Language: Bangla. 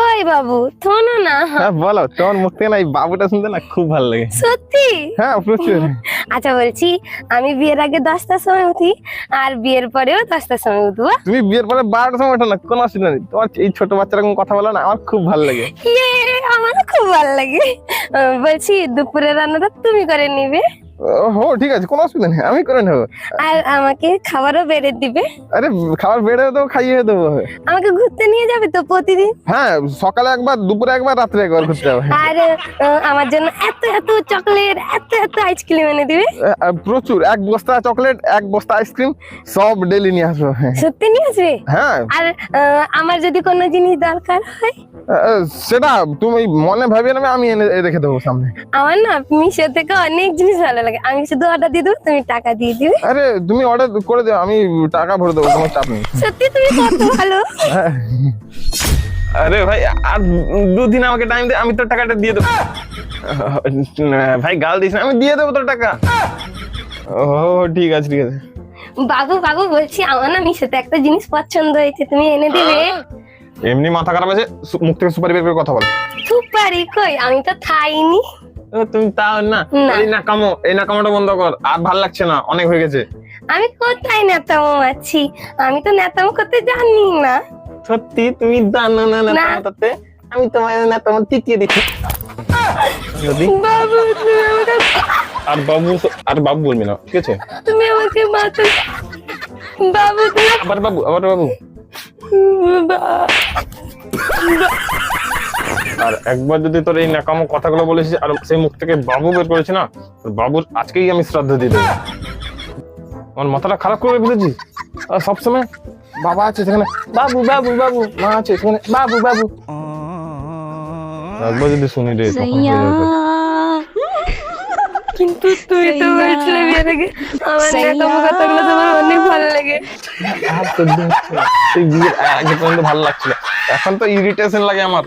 ওই বাবু শোনো না। হ্যাঁ বলো, তোমার মুখ থেকে না এই বাবুটা শুনতে না খুব ভালো লাগে। সত্যি? হ্যাঁ প্রচুর। আচ্ছা বলছি, আমি বিয়ের আগে 10টার সময় উঠি আর বিয়ের পরেও 10টার সময় উঠবো। তুমি বিয়ের পরে 12টার সময় ওঠো না, কোনো অসুবিধা নেই। তোমার এই ছোট বাচ্চারা কথা বলো না, আমার খুব ভালো লাগে। ইয়ে, আমারও খুব ভালো লাগে। বলছি দুপুরের রান্নাটা তুমি করে নিবে হো ঠিক আছে, কোনো অসুবিধা নেই, আমি করে নেবো। আর আমাকে খাবারও বেড়ে দিবে। আরে খাবার বেড়ে দেবো, খাইয়ে দেবো। আমাকে ঘুরতে নিয়ে যাবে তো প্রতিদিন? হ্যাঁ, সকালে একবার, দুপুরে একবার, রাত্রে একবার ঘুরতে যাবো। আর আমার জন্য এত এত চকলেট, এত এত আইসক্রিম এনে দিবে। প্রচুর, 1 বস্তা চকলেট, 1 বস্তা আইসক্রিম, সব ডেলি নিয়ে আসবো। সত্যি নিয়ে আসবে? হ্যাঁ। আর আমার যদি কোনো জিনিস দরকার হয়? সেটা তুমি মনে ভাবিয়ে নেবে, আমি এনে রেখে দেবো সামনে। আমার না মিশো থেকে অনেক জিনিস ভালো লাগে, আমি শুধু অর্ডার দিয়ে দেবো, তুমি টাকা দিয়ে দিবে। আরে তুমি অর্ডার করে দাও, আমি টাকা ভরে দেবো, কোনো চাপ নেই। সত্যি তুমি কত ভালো। আরে ভাই, আর 2 দিন আমাকে টাইম দে, আমি তোর টাকাটা দিয়ে দেবো। ভাই গাল দিস না, আমি দিয়ে দেবো তোর টাকা। ও ঠিক আছে ঠিক আছে। বাবু বাবু বলছি, আমার না মিশোতে একটা জিনিস পছন্দ হয়েছে, তুমি এনে দিবে? এমনি মাথা খারাপ আছে, মুখ থেকে সুপারি বের করে কথা বল। সুপারি কই, আমি তো খাইনি। তুমি তাও না, এই নাকামোটা বন্ধ কর, আর ভাল লাগছে না, অনেক হয়ে গেছে। আমি কোথায় নেতামো আছি? আমি তো নেতামো করতে জানি না। সত্যি তুমি জানো না নেতামোতে? আমি তোমার নেতামো টিকিয়ে দিচ্ছি। বাবু তুমি আমাকে, আর বাবু বলবি না, ঠিক আছে? তুমি আমাকে মাথা, বাবু তুমি আবার বাবু। আর একবার যদি তোর এই নাকামো কথাগুলো বলেছিস আর সেই মুখ থেকে বাবু বের করেছি না, বাবুর আজকেই আমি শ্রাদ্ধ দিয়ে দেবো। আমার মাথাটা খারাপ করে ফেলেছিস। আর সবসময় বাবা আছে সেখানে বাবু, মা আছে সেখানে বাবু। একবার যদি শুনি রে, তখন হয়ে যাবে। কিন্তু তুই তো বলছিলে বিয়ের আগে আমার নেতামো কথাগুলো তোমার অনেক ভালো লাগে। আর তোর দিন তুই বিয়ের আগে পর্যন্ত ভালো লাগছিল, এখন তো ইরিটেশন লাগে আমার।